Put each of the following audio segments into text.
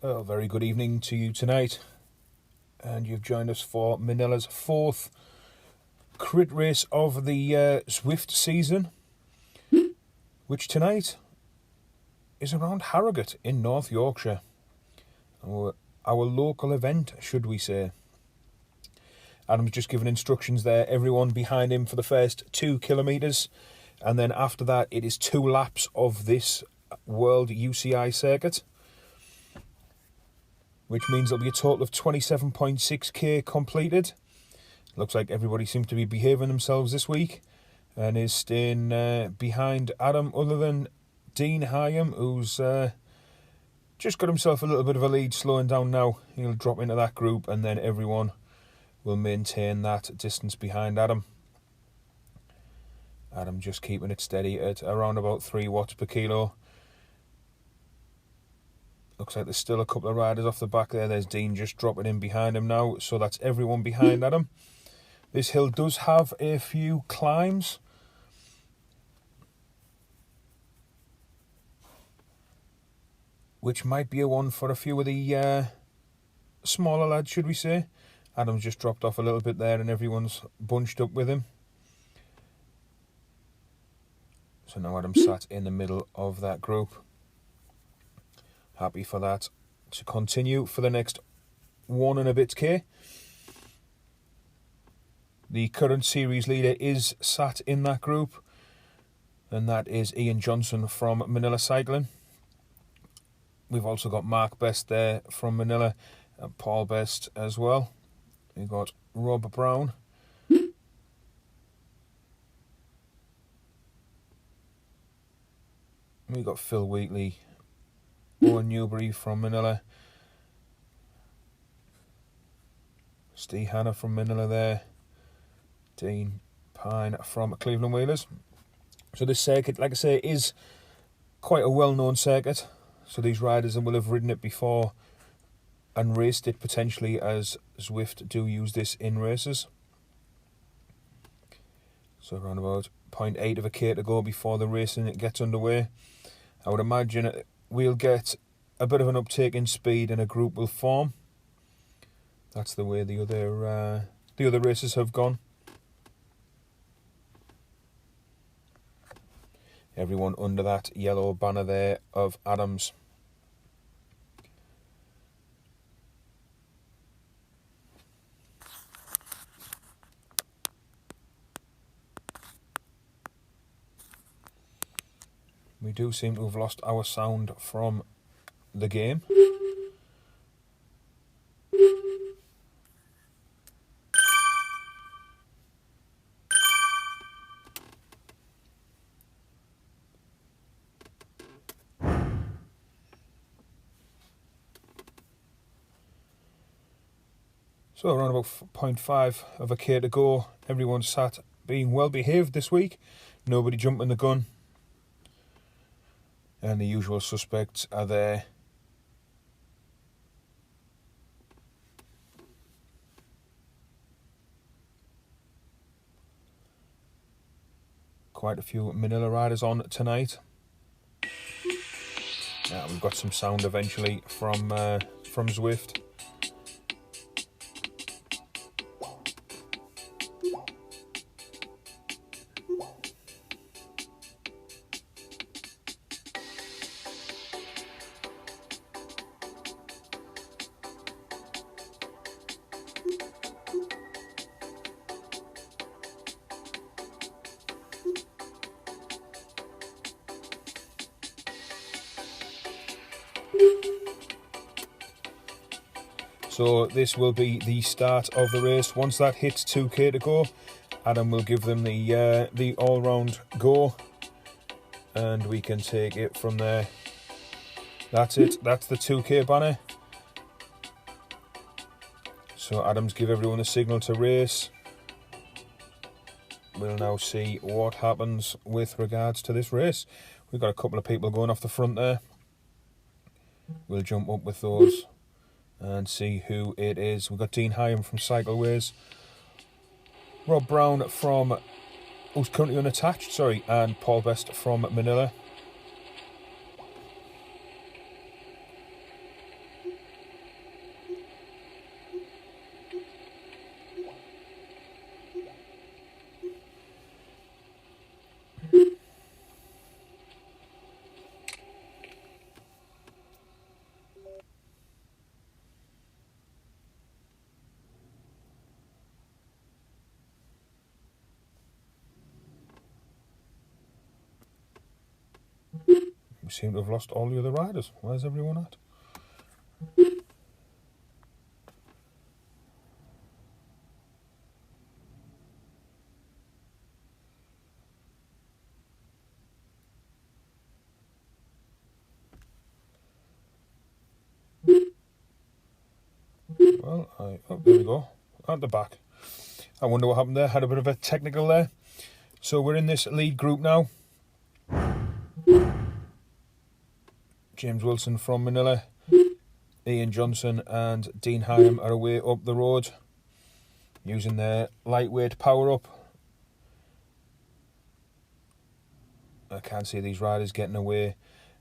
Oh, very good evening to you tonight, and you've joined us for Manilla's fourth crit race of the Swift season, which tonight is around Harrogate in North Yorkshire. Our local event, should we say. Adam's just given instructions there, everyone behind him for the first 2 kilometres, and then after that it is 2 laps of this World UCI circuit, which means there'll be a total of 27.6k completed. Looks like everybody seems to be behaving themselves this week and is staying behind Adam, other than Dean Hyam, who's just got himself a little bit of a lead, slowing down now. He'll drop into that group and then everyone will maintain that distance behind Adam. Adam just keeping it steady at around about 3 watts per kilo. Looks like there's still a couple of riders off the back there. There's Dean just dropping in behind him now. So that's everyone behind Adam. This hill does have a few climbs. Which might be a one for a few of the smaller lads, should we say. Adam's just dropped off a little bit there and everyone's bunched up with him. So now Adam's sat in the middle of that group. Happy for that to continue for the next 1 and a bit K. The current series leader is sat in that group, and that is Ian Johnson from Manilla Cycling. We've also got Mark Best there from Manilla, and Paul Best as well. We've got Rob Brown. We've got Phil Wheatley, Owen Newbury from Manilla, Steve Hanna from Manilla there, Dean Pine from Cleveland Wheelers. So this circuit, like I say, is quite a well-known circuit. So these riders will have ridden it before and raced it potentially, as Zwift do use this in races. So around about 0.8 of a K to go before the racing it gets underway. I would imagine we'll get a bit of an uptake in speed and a group will form. That's the way the other races have gone. Everyone under that yellow banner there of Adams. We do seem to have lost our sound from the game. So around about 0.5 of a K to go. Everyone's sat being well behaved this week. Nobody jumping the gun. And the usual suspects are there. Quite a few Manilla riders on tonight. We've got some sound eventually from Zwift. So this will be the start of the race. Once that hits 2k to go, Adam will give them the all-round go, and we can take it from there. That's it. That's the 2k banner. So Adam's give everyone a signal to race. We'll now see what happens with regards to this race. We've got a couple of people going off the front there. We'll jump up with those and see who it is. We've got Dean Hyam from Cycleways, Rob Brown from, who's currently unattached, and Paul Best from Manilla. We seem to have lost all the other riders. Where's everyone at? Well, oh, there we go. At the back. I wonder what happened there. Had a bit of a technical there. So we're in this lead group now. James Wilson from Manilla, Ian Johnson and Dean Hyam are away up the road using their lightweight power up. I can't see these riders getting away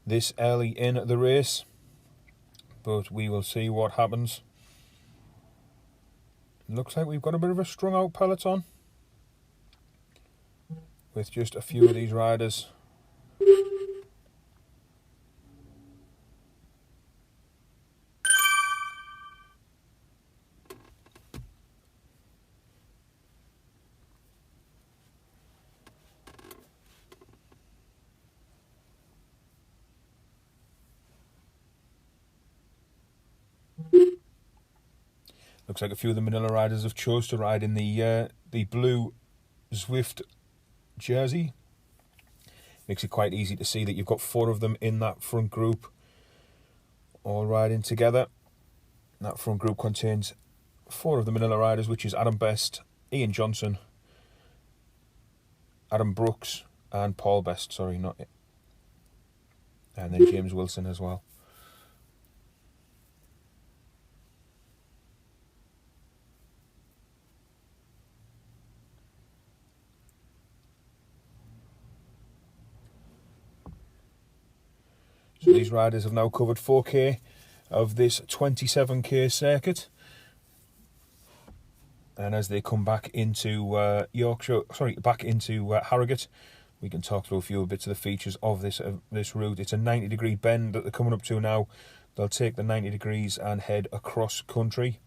this early in the race, but we will see what happens. Looks like we've got a bit of a strung out peloton with just a few of these riders. Looks like a few of the Manilla riders have chose to ride in the blue Zwift jersey. Makes it quite easy to see that you've got 4 of them in that front group, all riding together. That front group contains 4 of the Manilla riders, which is Adam Best, Ian Johnson, Adam Brooks, and Paul Best. Sorry, not it. And then James Wilson as well. So these riders have now covered 4k of this 27k circuit. And as they come back into back into Harrogate, we can talk through a few bits of the features of this route. It's a 90-degree bend that they're coming up to now. They'll take the 90 degrees and head across country.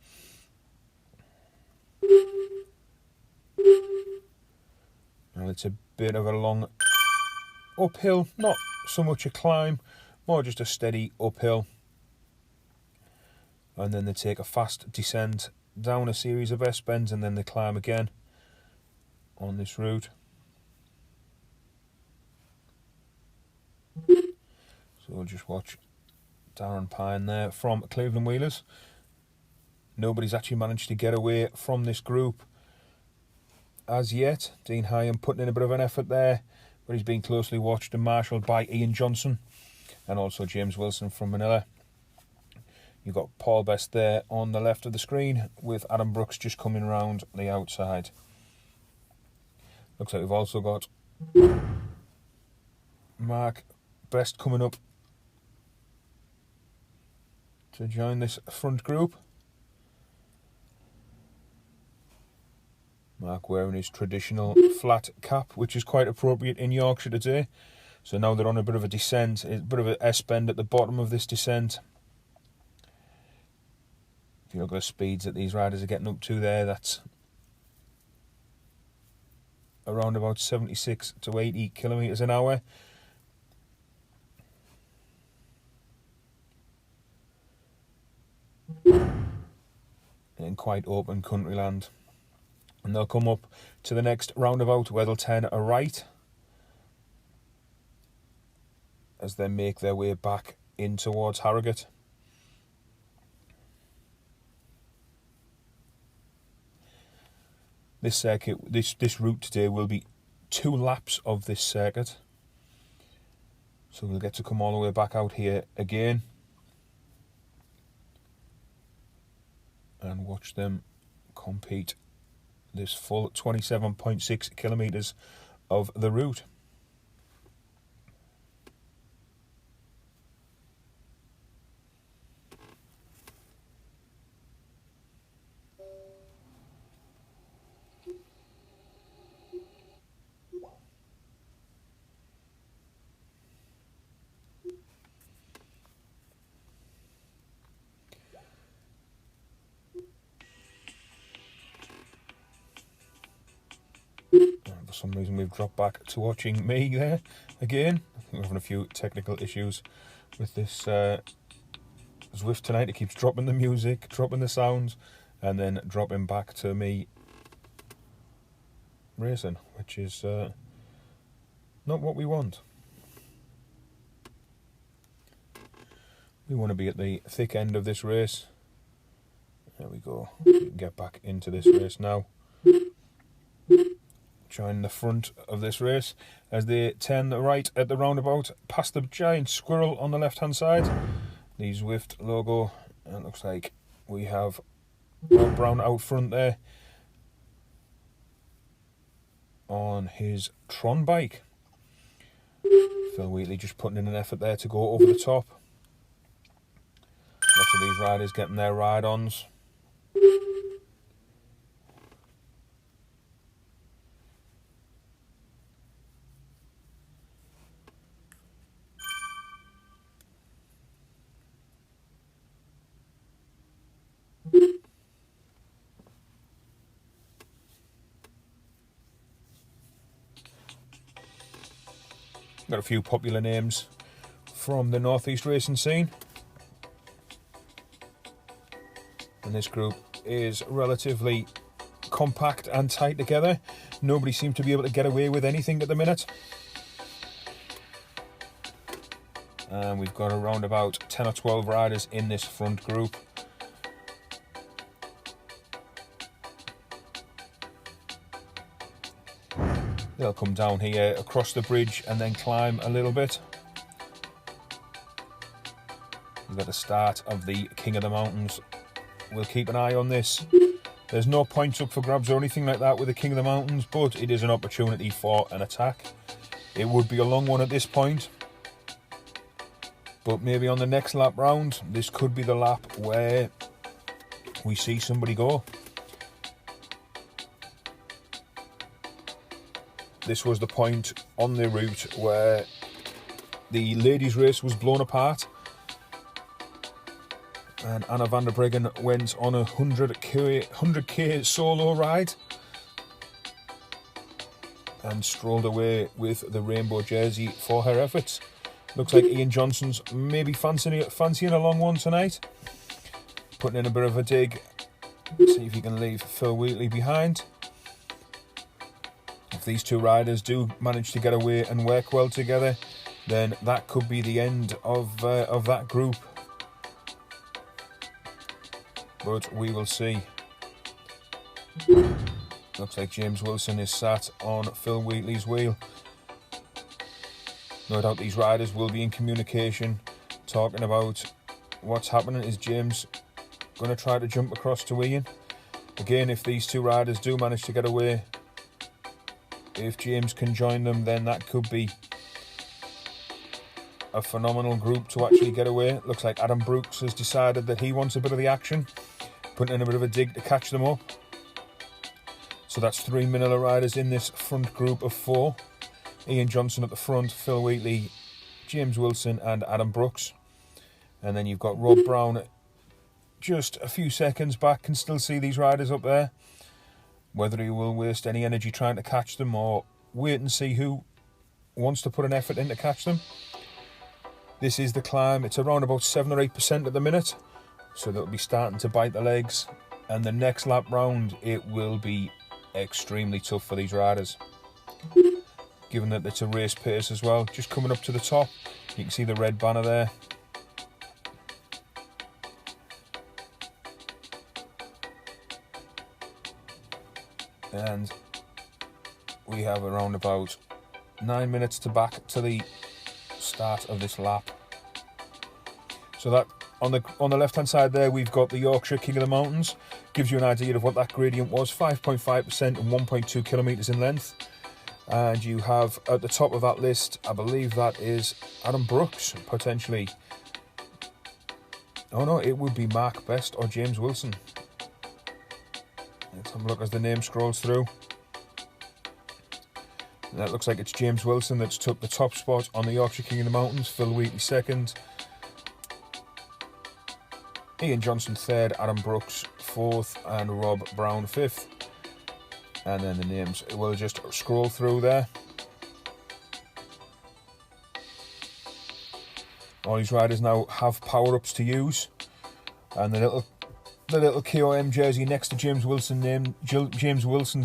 And it's a bit of a long uphill, not so much a climb, more just a steady uphill. And then they take a fast descent down a series of S-bends, and then they climb again on this route. So we'll just watch Darren Pine there from Cleveland Wheelers. Nobody's actually managed to get away from this group as yet. Dean Hyam putting in a bit of an effort there, but he's being closely watched and marshalled by Ian Johnson and also James Wilson from Manilla. You've got Paul Best there on the left of the screen, with Adam Brooks just coming round the outside. Looks like we've also got Mark Best coming up to join this front group. Mark wearing his traditional flat cap, which is quite appropriate in Yorkshire today. So now they're on a bit of a descent, a bit of an S-bend at the bottom of this descent. If you look at the speeds that these riders are getting up to there, that's around about 76 to 80 kilometres an hour. In quite open country land. And they'll come up to the next roundabout where they'll turn a right as they make their way back in towards Harrogate. This circuit, this route today will be 2 laps of this circuit. So we'll get to come all the way back out here again and watch them compete this full 27.6 kilometres of the route. For some reason we've dropped back to watching me there again. We're having a few technical issues with this Zwift tonight. It keeps dropping the music, dropping the sounds, and then dropping back to me racing, which is not what we want. We want to be at the thick end of this race. There we go. We can get back into this race now. Join the front of this race as they turn the right at the roundabout past the giant squirrel on the left hand side. The Zwift logo, and it looks like we have Rob Brown out front there on his Tron bike. Phil Wheatley just putting in an effort there to go over the top. Lots of these riders getting their ride-ons. Got a few popular names from the Northeast racing scene. And this group is relatively compact and tight together. Nobody seems to be able to get away with anything at the minute. And we've got around about 10 or 12 riders in this front group. They'll come down here across the bridge and then climb a little bit. We've got the start of the King of the Mountains. We'll keep an eye on this. There's no points up for grabs or anything like that with the King of the Mountains, but it is an opportunity for an attack. It would be a long one at this point, but maybe on the next lap round, this could be the lap where we see somebody go. This was the point on the route where the ladies' race was blown apart and Anna van der Breggen went on a 100k solo ride and strolled away with the rainbow jersey for her efforts. Looks like Ian Johnson's maybe fancying a long one tonight. Putting in a bit of a dig, see if he can leave Phil Wheatley behind. If these two riders do manage to get away and work well together, then that could be the end of that group. But we will see. Looks like James Wilson is sat on Phil Wheatley's wheel. No doubt these riders will be in communication, talking about what's happening. Is James going to try to jump across to Ian? Again, if these two riders do manage to get away, if James can join them, then that could be a phenomenal group to actually get away. Looks like Adam Brooks has decided that he wants a bit of the action, putting in a bit of a dig to catch them up. So that's 3 Manilla riders in this front group of 4. Ian Johnson at the front, Phil Wheatley, James Wilson and Adam Brooks. And then you've got Rob Brown just a few seconds back. Can still see these riders up there. Whether he will waste any energy trying to catch them or wait and see who wants to put an effort in to catch them. This is the climb. It's around about 7 or 8% at the minute. So that'll be starting to bite the legs. And the next lap round, it will be extremely tough for these riders. Given that it's a race pace as well. Just coming up to the top, you can see the red banner there. And we have around about 9 minutes to back to the start of this lap. So that on the left hand side there, we've got the Yorkshire King of the Mountains. Gives you an idea of what that gradient was, 5.5% and 1.2 kilometres in length. And you have at the top of that list, I believe that is Adam Brooks, potentially. Oh no, it would be Mark Best or James Wilson. Let's have a look as the name scrolls through. That looks like it's James Wilson that's took the top spot on the Yorkshire King of the Mountains. Phil Wheatley second. Ian Johnson third, Adam Brooks fourth, and Rob Brown fifth. And then the names will just scroll through there. All these riders now have power-ups to use, and the little KOM jersey next to James Wilson's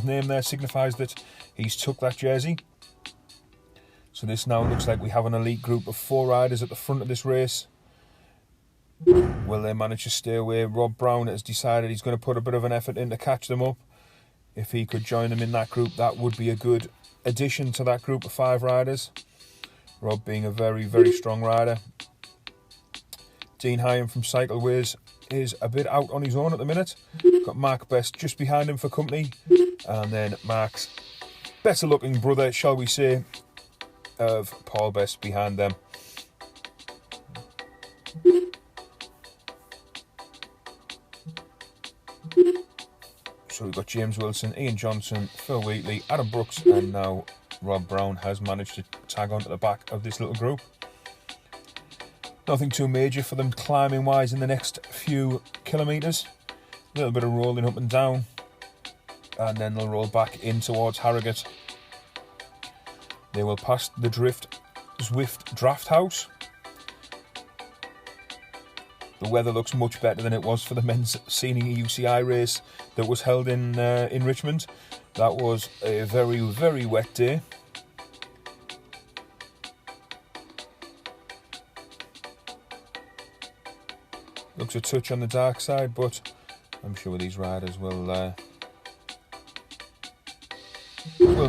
name there signifies that he's took that jersey. So this now looks like we have an elite group of 4 riders at the front of this race. Will they manage to stay away? Rob Brown has decided he's going to put a bit of an effort in to catch them up. If he could join them in that group, that would be a good addition to that group of 5 riders. Rob being a very, very strong rider. Dean Hyam from Cycleways is a bit out on his own at the minute. Got Mark Best just behind him for company. And then Mark's better looking brother, shall we say, of Paul Best behind them. So we've got James Wilson, Ian Johnson, Phil Wheatley, Adam Brooks, and now Rob Brown has managed to tag onto the back of this little group. Nothing too major for them climbing wise in the next few kilometres. A little bit of rolling up and down, and then they'll roll back in towards Harrogate. They will pass the Zwift Draft House. The weather looks much better than it was for the men's senior UCI race that was held in Richmond. That was a very, very wet day. Looks a touch on the dark side, but I'm sure these riders will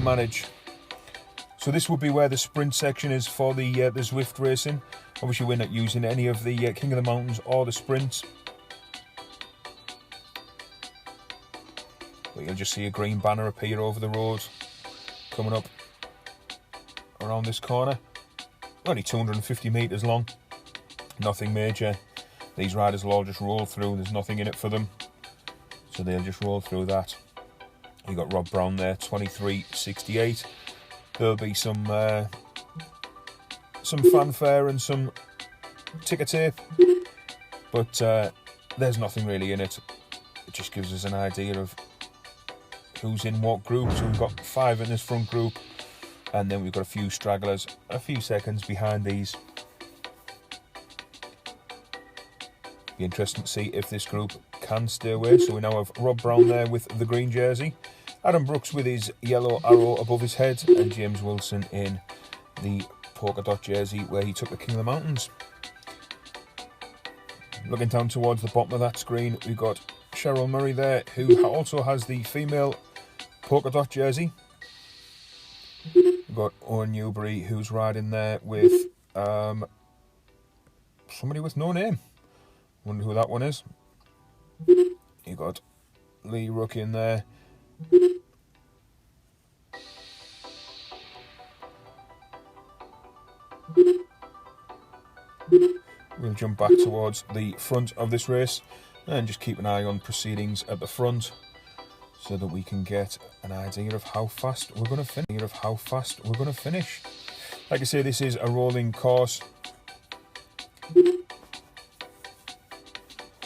manage. So this would be where the sprint section is for the Zwift racing. Obviously we're not using any of the King of the Mountains or the sprints. But you'll just see a green banner appear over the road coming up around this corner. Only 250 metres long. Nothing major. These riders will all just roll through. There's nothing in it for them. So they'll just roll through that. You got Rob Brown there, 23.68. There'll be some fanfare and some ticker tape, but there's nothing really in it. It just gives us an idea of who's in what group. So we've got 5 in this front group, and then we've got a few stragglers a few seconds behind these. Be interesting to see if this group can stay away. So we now have Rob Brown there with the green jersey, Adam Brooks with his yellow arrow above his head, and James Wilson in the polka dot jersey where he took the King of the Mountains. Looking down towards the bottom of that screen, we've got Cheryl Murray there, who also has the female polka dot jersey. We've got Owen Newbury, who's riding there with somebody with no name. Wonder who that one is. You've got Lee Rook in there. We'll jump back towards the front of this race and just keep an eye on proceedings at the front so that we can get an idea of how fast we're going to finish. Like I say, this is a rolling course.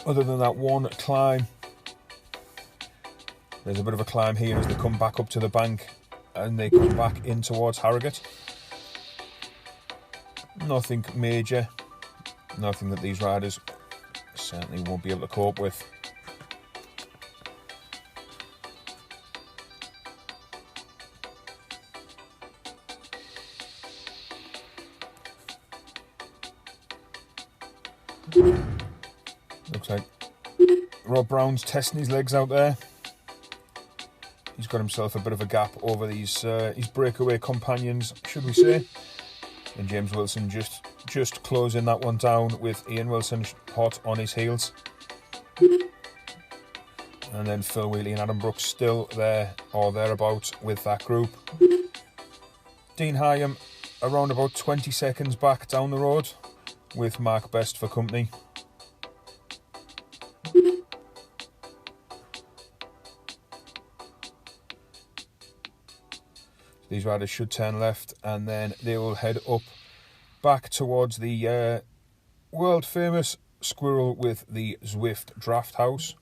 Other than that one climb, there's a bit of a climb here as they come back up to the bank and they come back in towards Harrogate. Nothing major. Nothing that these riders certainly won't be able to cope with. Looks like Rob Brown's testing his legs out there. He's got himself a bit of a gap over these his breakaway companions, should we say. And James Wilson just closing that one down with Ian Wilson hot on his heels. And then Phil Wheatley and Adam Brooks still there or thereabouts with that group. Dean Hyam around about 20 seconds back down the road with Mark Best for company. These riders should turn left and then they will head up back towards the world famous squirrel with the Zwift Draft House.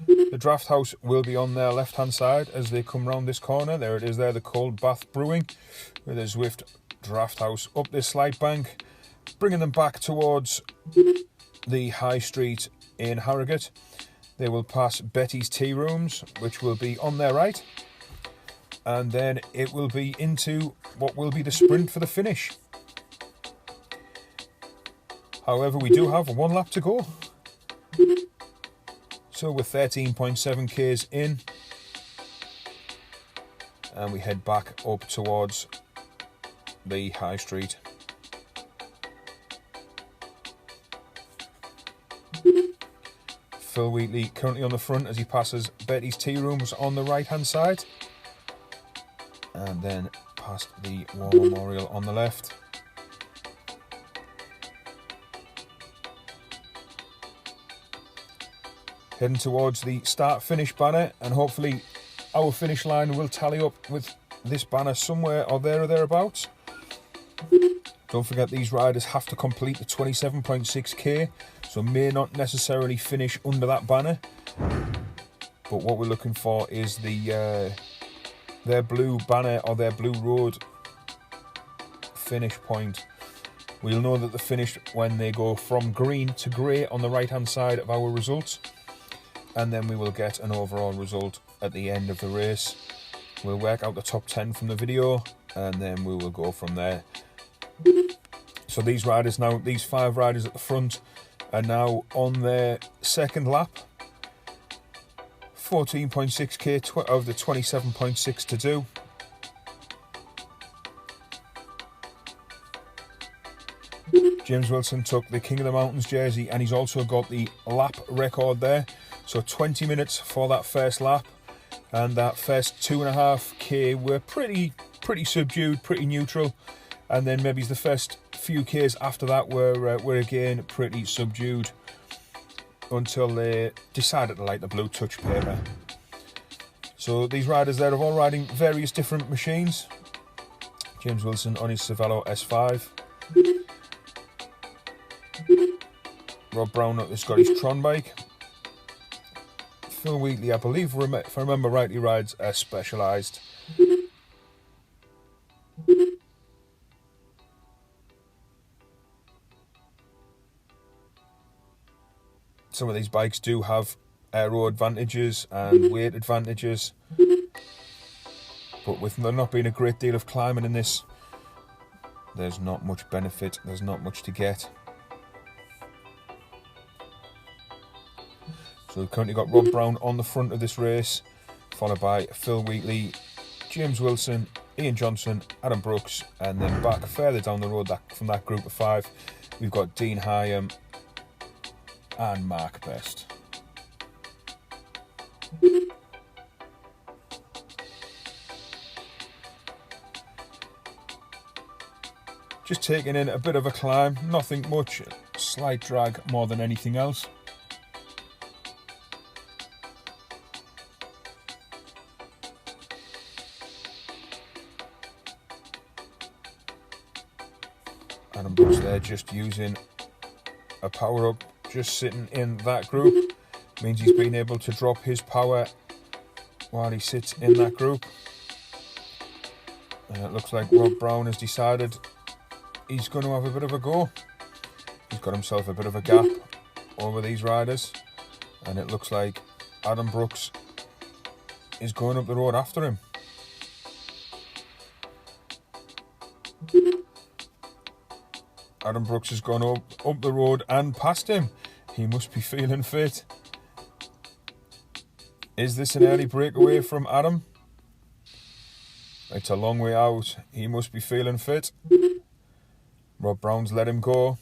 The Draft House will be on their left hand side as they come round this corner. There it is there, the Cold Bath Brewing with the Zwift Draft House up this slight bank. bringing them back towards the High Street in Harrogate. They will pass Betty's Tea Rooms, which will be on their right. And then it will be into what will be the sprint for the finish. However, we do have one lap to go. So we're 13.7 k's in. And we head back up towards the High Street. Phil Wheatley currently on the front as he passes Betty's Tea Rooms on the right hand side. And then past the War Memorial on the left. Heading towards the start-finish banner, and hopefully our finish line will tally up with this banner somewhere or thereabouts. Don't forget, these riders have to complete the 27.6k, so may not necessarily finish under that banner. But what we're looking for is their blue banner or their blue road finish point. We'll know that they finished when they go from green to grey on the right hand side of our results, and then we will get an overall result at the end of the race. We'll work out the top 10 from the video, and then we will go from there. So these riders now, these 5 riders at the front, are now on their second lap. 14.6k of the 27.6 to do. James Wilson took the King of the Mountains jersey, and he's also got the lap record there. So 20 minutes for that first lap, and that first 2.5k were pretty subdued, pretty neutral, and then maybe the first few k's after that were again pretty subdued until they decided to like the blue touch paper. So these riders there are all riding various different machines. James Wilson on his Cervelo S5. Rob Brown has got his Tron bike. Phil Wheatley, I believe, if I remember rightly, rides a Specialized. Some of these bikes do have aero advantages and weight advantages, but with there not being a great deal of climbing in this, there's not much benefit, there's not much to get. So we've currently got Rob Brown on the front of this race, followed by Phil Wheatley, James Wilson, Ian Johnson, Adam Brooks, and then back further down the road from that group of 5, we've got Dean Hyam and Mark Best. Just taking in a bit of a climb, nothing much, slight drag more than anything else. Adam Brooks there just using a power up, just sitting in that group means he's been able to drop his power while he sits in that group. And it looks like Rob Brown has decided he's going to have a bit of a go. He's got himself a bit of a gap over these riders, and it looks like Adam Brooks is going up the road after him. Adam Brooks has gone up the road and past him. He must be feeling fit. Is this an early breakaway from Adam? It's a long way out. He must be feeling fit. Rob Brown's let him go.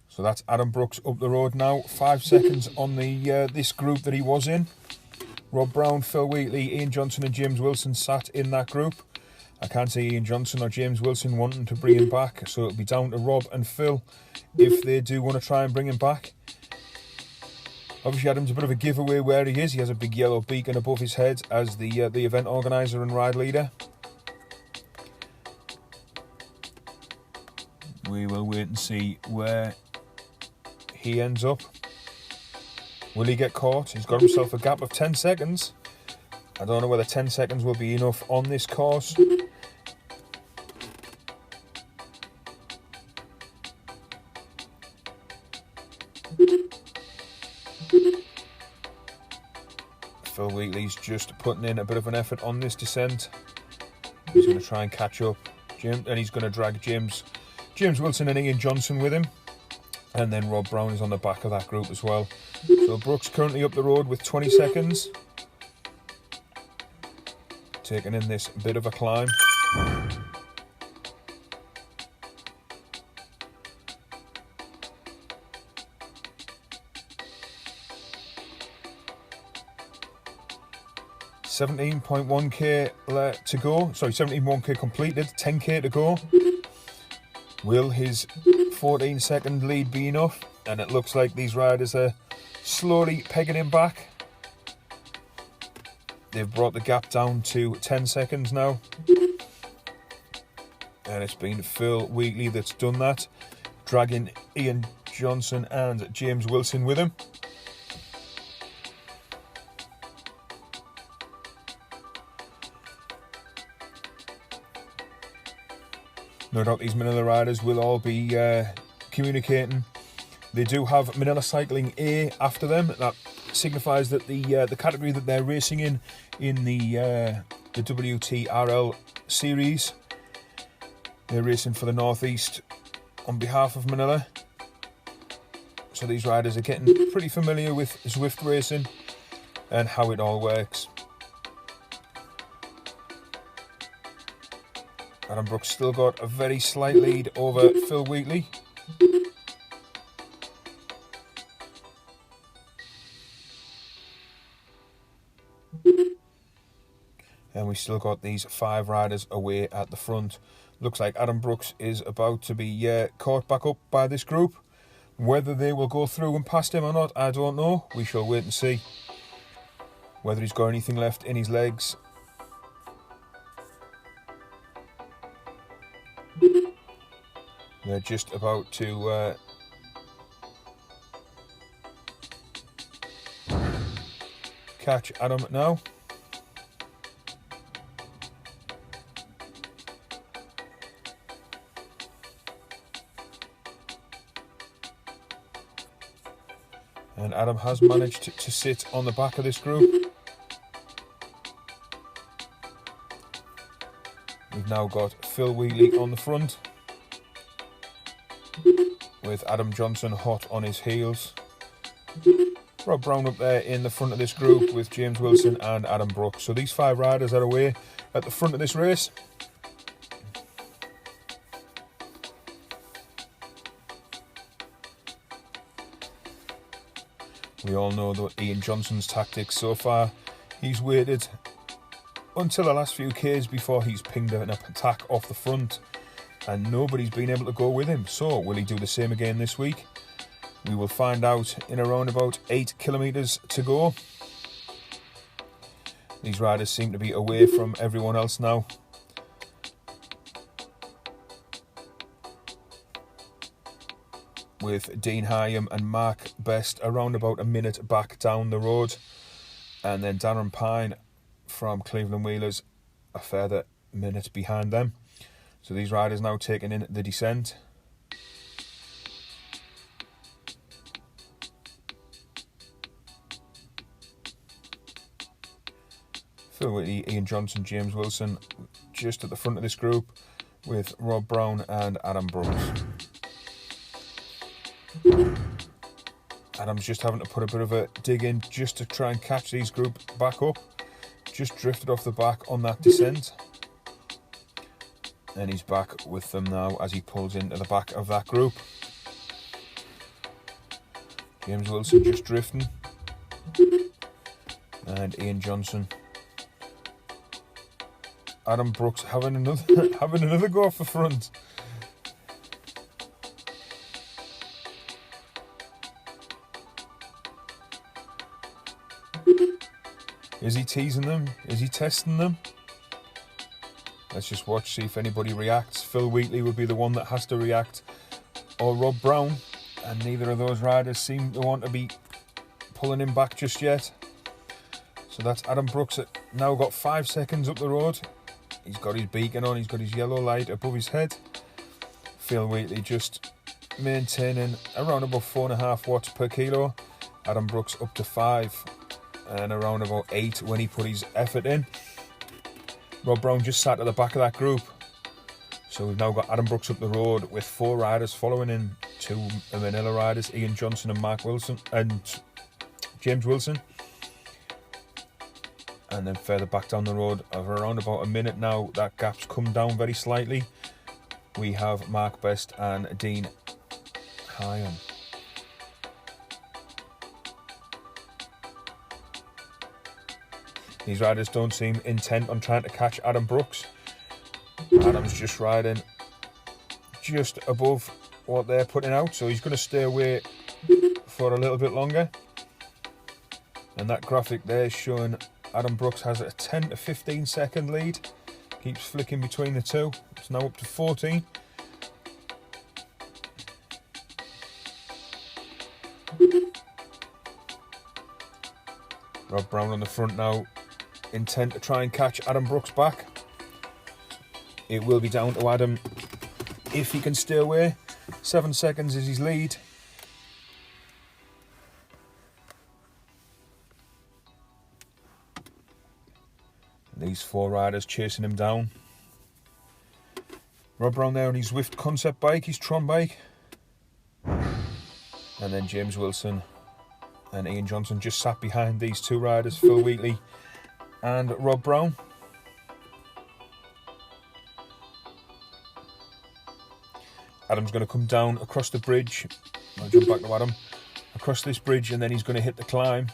So that's Adam Brooks up the road now. 5 seconds on the this group that he was in. Rob Brown, Phil Wheatley, Ian Johnson and James Wilson sat in that group. I can't see Ian Johnson or James Wilson wanting to bring him back, so it'll be down to Rob and Phil if they do want to try and bring him back. Obviously, Adam's a bit of a giveaway where he is. He has a big yellow beacon above his head as the event organiser and ride leader. We will wait and see where he ends up. Will he get caught? He's got himself a gap of 10 seconds. I don't know whether 10 seconds will be enough on this course. Phil Wheatley's just putting in a bit of an effort on this descent. He's going to try and catch up, and he's going to drag James Wilson and Ian Johnson with him. And then Rob Brown is on the back of that group as well. So Brooks currently up the road with 20 seconds. Taking in this bit of a climb. $17.1k to go. Sorry, 17.1k completed, 10k to go. Will his 14-second lead be enough? And it looks like these riders are slowly pegging him back. They've brought the gap down to 10 seconds now. And it's been Phil Wheatley that's done that, dragging Ian Johnson and James Wilson with him. No doubt these Manilla riders will all be communicating. They do have Manilla Cycling A after them. That signifies that the category that they're racing in the WTRL series, they're racing for the Northeast on behalf of Manilla. So these riders are getting pretty familiar with Zwift racing and how it all works. Adam Brooks still got a very slight lead over Phil Wheatley. And we still got these 5 riders away at the front. Looks like Adam Brooks is about to be caught back up by this group. Whether they will go through and past him or not, I don't know. We shall wait and see. Whether he's got anything left in his legs. They're just about to catch Adam now. And Adam has managed to sit on the back of this group. We've now got Phil Wheatley on the front, with Adam Johnson hot on his heels. Rob Brown up there in the front of this group with James Wilson and Adam Brooks. So these 5 riders are away at the front of this race. We all know that Ian Johnson's tactics so far. He's waited until the last few Ks before he's pinged an attack off the front, and nobody's been able to go with him. So will he do the same again this week? We will find out in around about 8 kilometres to go. These riders seem to be away from everyone else now. With Dean Hyam and Mark Best around about a minute back down the road. And then Darren Pine from Cleveland Wheelers a further minute behind them. So these riders now taking in the descent. Phil Whitty, Ian Johnson, James Wilson just at the front of this group with Rob Brown and Adam Brooks. Adam's just having to put a bit of a dig in just to try and catch these group back up. Just drifted off the back on that descent. And he's back with them now as he pulls into the back of that group. James Wilson just drifting. And Ian Johnson. Adam Brooks having another go off the front. Is he teasing them? Is he testing them? Let's just watch, see if anybody reacts. Phil Wheatley would be the one that has to react, or Rob Brown, and neither of those riders seem to want to be pulling him back just yet. So that's Adam Brooks at now got 5 seconds up the road. He's got his beacon on, he's got his yellow light above his head. Phil Wheatley just maintaining around about 4.5 watts per kilo. Adam Brooks up to 5 and around about 8 when he put his effort in. Rob Brown just sat at the back of that group. So we've now got Adam Brooks up the road with 4 riders following him, 2 Manilla riders, Ian Johnson and Mark Wilson and James Wilson. And then further back down the road, of around about a minute now, that gap's come down very slightly. We have Mark Best and Dean Hyan. These riders don't seem intent on trying to catch Adam Brooks. Adam's just riding just above what they're putting out, so he's going to stay away for a little bit longer. And that graphic there is showing Adam Brooks has a 10 to 15 second lead. Keeps flicking between the two. It's now up to 14. Rob Brown on the front now, intent to try and catch Adam Brooks back. It will be down to Adam if he can stay away. 7 seconds is his lead. These 4 riders chasing him down. Rob Brown there on his Zwift concept bike, his Tron bike. And then James Wilson and Ian Johnson just sat behind these 2 riders, Phil Wheatley and Rob Brown. Adam's going to come down across the bridge. I'll jump back to Adam. Across this bridge, and then he's going to hit the climb.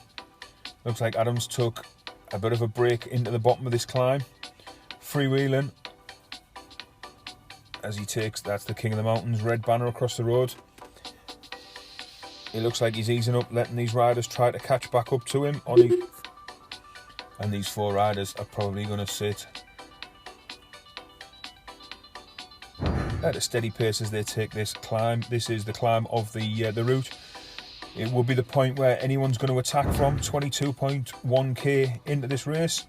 Looks like Adam's took a bit of a break into the bottom of this climb. Freewheeling as he takes, that's the King of the Mountains red banner across the road. It looks like he's easing up, letting these riders try to catch back up to him. And these 4 riders are probably going to sit at a steady pace as they take this climb. This is the climb of the route. It will be the point where anyone's going to attack from. 22.1k into this race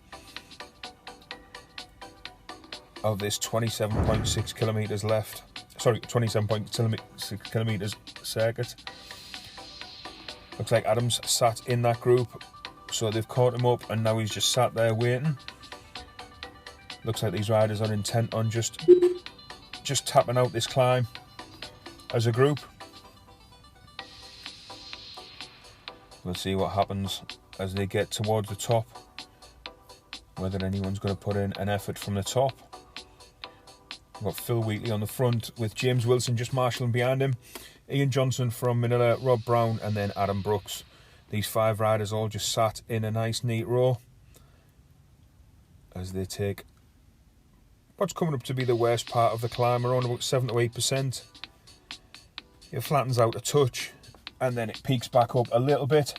of this 27.6 kilometres left. Sorry, 27.6 kilometres circuit. Looks like Adam's sat in that group, so they've caught him up and now he's just sat there waiting. Looks like these riders are intent on just tapping out this climb as a group. We'll see what happens as they get towards the top, whether anyone's going to put in an effort from the top. We've got Phil Wheatley on the front with James Wilson just marshalling behind him, Ian Johnson from Manilla, Rob Brown and then Adam Brooks. These 5 riders all just sat in a nice neat row as they take what's coming up to be the worst part of the climb, around about 7 to 8%. It flattens out a touch and then it peaks back up a little bit.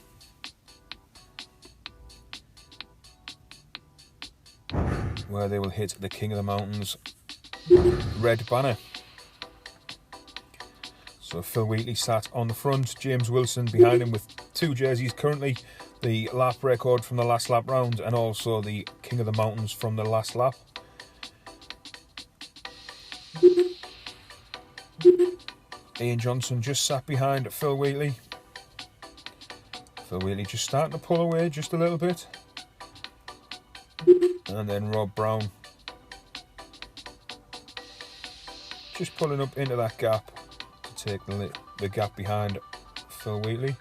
Where they will hit the King of the Mountains red banner. So Phil Wheatley sat on the front, James Wilson behind him with 2 jerseys currently, the lap record from the last lap round and also the King of the Mountains from the last lap. Ian Johnson just sat behind Phil Wheatley. Phil Wheatley just starting to pull away just a little bit. And then Rob Brown just pulling up into that gap to take the gap behind Phil Wheatley.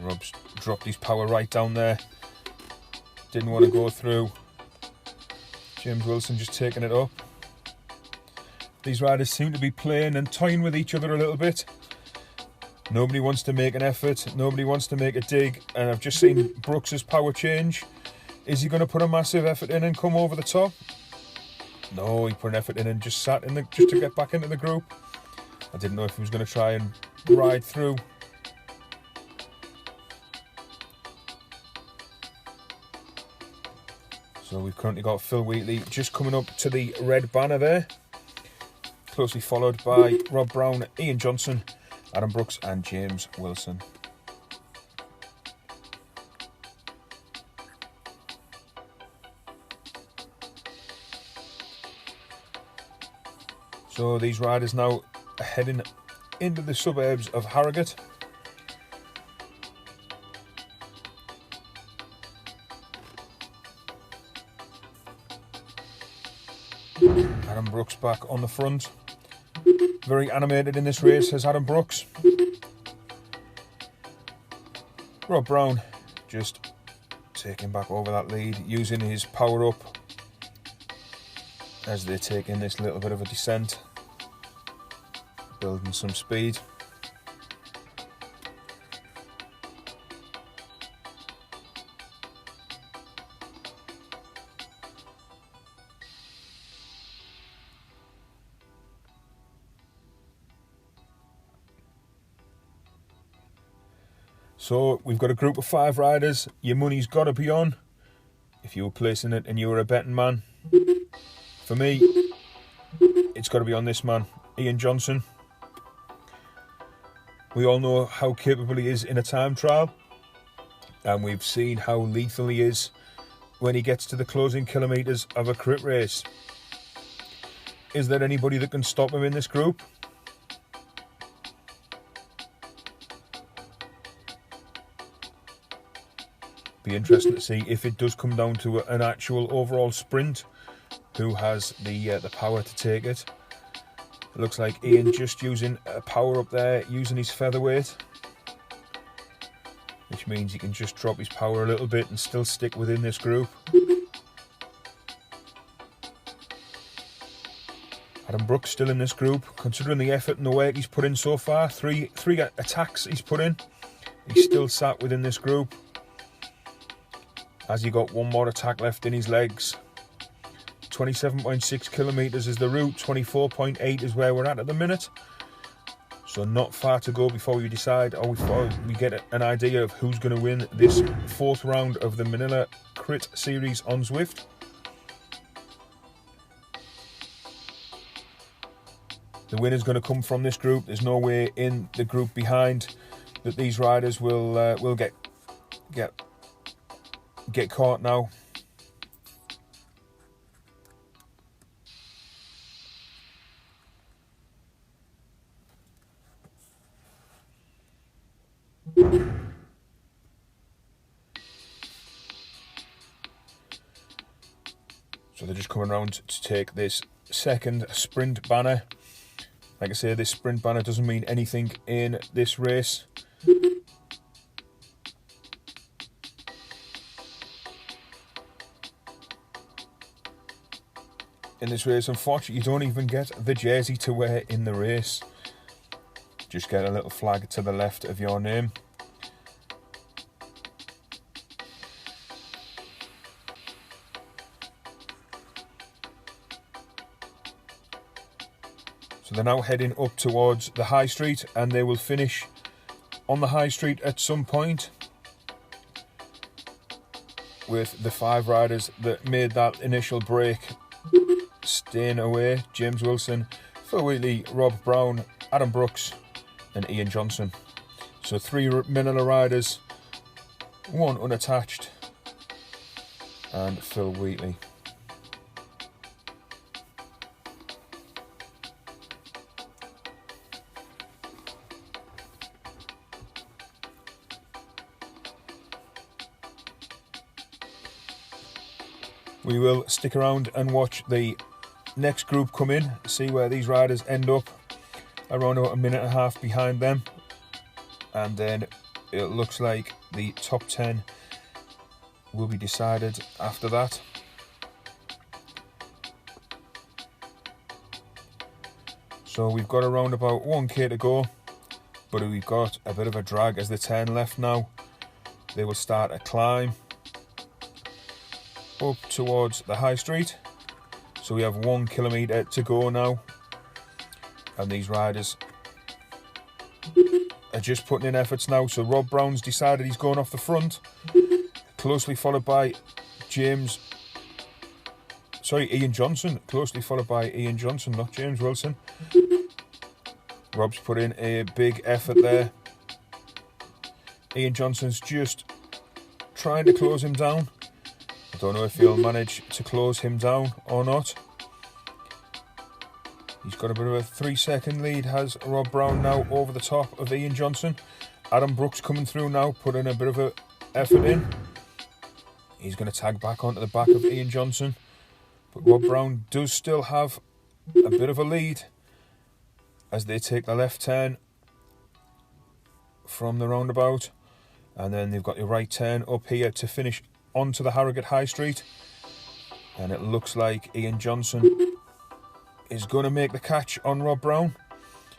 Rob's dropped his power right down there. Didn't want to go through. James Wilson just taking it up. These riders seem to be playing and toying with each other a little bit. Nobody wants to make an effort. Nobody wants to make a dig. And I've just seen Brooks's power change. Is he going to put a massive effort in and come over the top? No, he put an effort in and just sat in just to get back into the group. I didn't know if he was going to try and ride through. So we've currently got Phil Wheatley just coming up to the red banner there. Closely followed by Rob Brown, Ian Johnson, Adam Brooks and James Wilson. So these riders now are heading into the suburbs of Harrogate. Adam Brooks back on the front. Very animated in this race as Adam Brooks. Rob Brown just taking back over that lead, using his power up as they take in this little bit of a descent, building some speed. So we've got a group of 5 riders. Your money's got to be on if you were placing it and you were a betting man. For me, it's got to be on this man, Ian Johnson. We all know how capable he is in a time trial, and we've seen how lethal he is when he gets to the closing kilometres of a crit race. Is there anybody that can stop him in this group? Be interesting to see if it does come down to an actual overall sprint, who has the power to take it. It looks like Ian just using a power up there, using his featherweight, which means he can just drop his power a little bit and still stick within this group. Adam Brooks still in this group, considering the effort and the work he's put in so far. Three attacks he's put in. He's still sat within this group. Has he got one more attack left in his legs? 27.6 kilometres is the route, 24.8 is where we're at the minute. So not far to go before we decide, or before we get an idea of who's going to win this 4th round of the Manilla Crit Series on Zwift. The winner's going to come from this group. There's no way in the group behind that these riders will get caught now. So they're just coming around to take this second sprint banner. Like I say, this sprint banner doesn't mean anything in this race. In this race, unfortunately, you don't even get the jersey to wear in the race. Just get a little flag to the left of your name. So they're now heading up towards the high street, and they will finish on the high street at some point, with the 5 riders that made that initial break staying away. James Wilson, Phil Wheatley, Rob Brown, Adam Brooks and Ian Johnson. So 3 Manilla riders, 1 unattached, and Phil Wheatley. We will stick around and watch the next group come in, see where these riders end up, around about a minute and a half behind them, and then it looks like the top 10 will be decided after that. So we've got around about 1k to go, but we've got a bit of a drag as the 10 left now. They will start a climb up towards the high street. So we have 1 kilometre to go now, and these riders are just putting in efforts now. So Rob Brown's decided he's going off the front, closely followed by Ian Johnson, closely followed by Ian Johnson, not James Wilson. Rob's put in a big effort there. Ian Johnson's just trying to close him down. I don't know if he'll manage to close him down or not. He's got a bit of a 3-second lead, has Rob Brown now over the top of Ian Johnson. Adam Brooks coming through now, putting a bit of an effort in. He's going to tag back onto the back of Ian Johnson. But Rob Brown does still have a bit of a lead as they take the left turn from the roundabout. And then they've got the right turn up here to finish onto the Harrogate High Street. And it looks like Ian Johnson is going to make the catch on Rob Brown.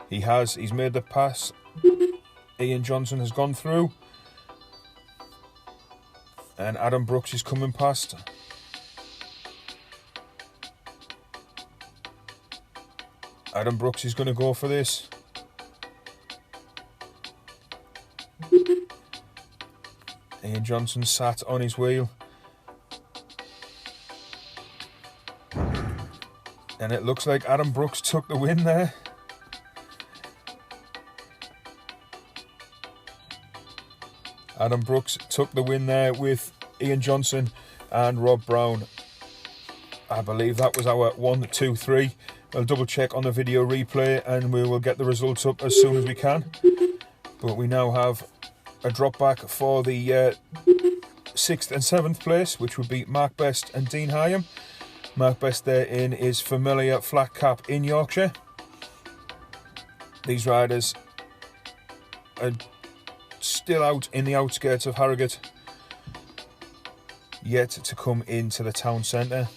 He has. He's made the pass. Ian Johnson has gone through. And Adam Brooks is coming past. Adam Brooks is going to go for this. Ian Johnson sat on his wheel. And it looks like Adam Brooks took the win there. Adam Brooks took the win there with Ian Johnson and Rob Brown. I believe that was our 1, 2, 3. I'll double check on the video replay and we will get the results up as soon as we can. But we now have a drop back for the 6th and 7th place, which would be Mark Best and Dean Hyam. Mark Best there in his familiar flat cap in Yorkshire. These riders are still out in the outskirts of Harrogate, yet to come into the town centre.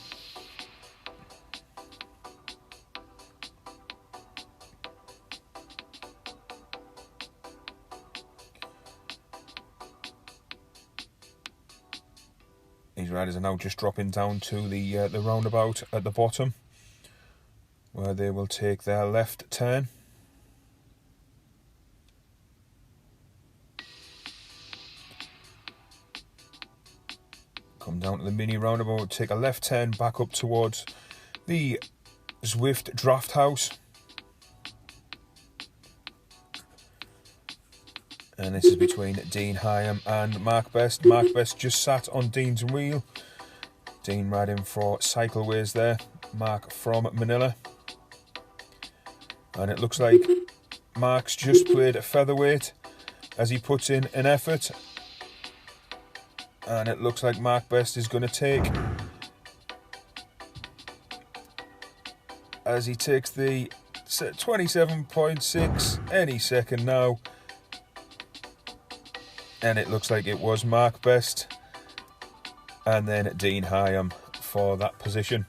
These riders are now just dropping down to the roundabout at the bottom, where they will take their left turn. Come down to the mini roundabout, take a left turn back up towards the Zwift Draft House. And this is between Dean Hyam and Mark Best. Mark Best just sat on Dean's wheel. Dean riding for Cycleways there. Mark from Manilla. And it looks like Mark's just played a featherweight as he puts in an effort. And it looks like Mark Best is going to take, as he takes the 27.6 any second now. And it looks like it was Mark Best and then Dean Hyam for that position.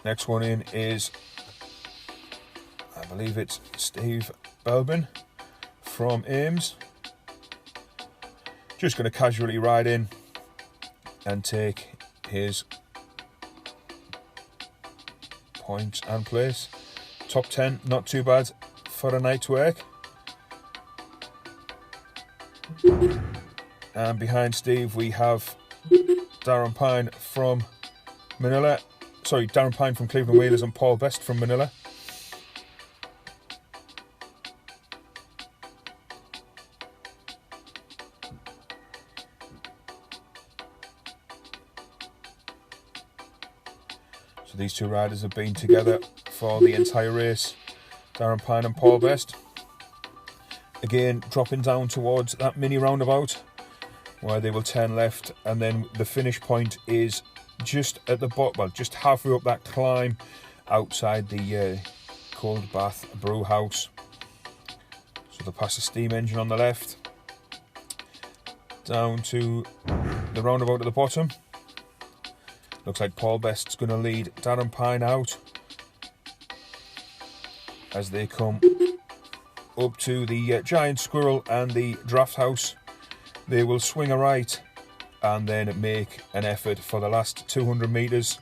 Next one in is, I believe it's Steve Belbin from Ames. Just going to casually ride in and take his points and place. Top 10, not too bad for a night's work. And behind Steve we have Darren Pine from Manilla. Sorry, Darren Pine from Cleveland Wheelers and Paul Best from Manilla. So these two riders have been together for the entire race, Darren Pine and Paul Best. Again, dropping down towards that mini roundabout where they will turn left, and then the finish point is just at the bottom, well, just halfway up that climb outside the Cold Bath Brew House. So they'll pass the steam engine on the left, down to the roundabout at the bottom. Looks like Paul Best's going to lead Darren Pine out as they come up to the Giant Squirrel and the Draft House. They will swing a right and then make an effort for the last 200 metres.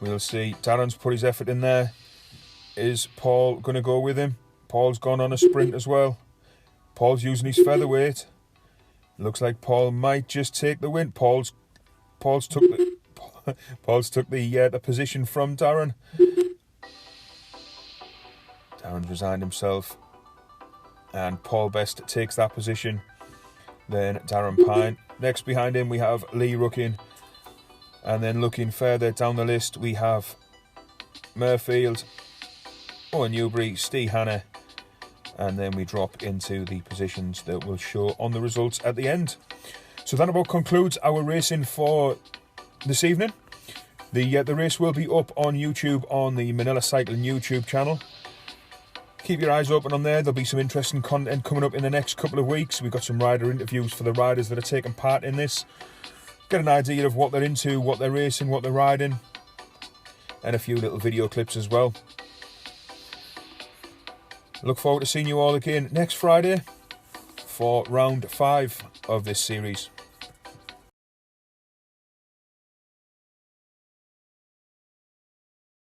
We'll see. Darren's put his effort in there. Is Paul going to go with him? Paul's gone on a sprint as well. Paul's using his featherweight. Looks like Paul might just take the win. Paul's took the position from Darren. Darren's resigned himself, and Paul Best takes that position. Then Darren Pine Next behind him we have Lee Ruckin. And then looking further down the list we have Murfield, Owen Newbury, Steve Hanna. And then we drop into the positions that will show on the results at the end. So that about concludes our racing for this evening. The race will be up on YouTube on the Manilla Cycling YouTube channel. Keep your eyes open on there. There'll be some interesting content coming up in the next couple of weeks. We've got some rider interviews for the riders that are taking part in this. Get an idea of what they're into, what they're racing, what they're riding, and a few little video clips as well. Look forward to seeing you all again next Friday for round 5 of this series.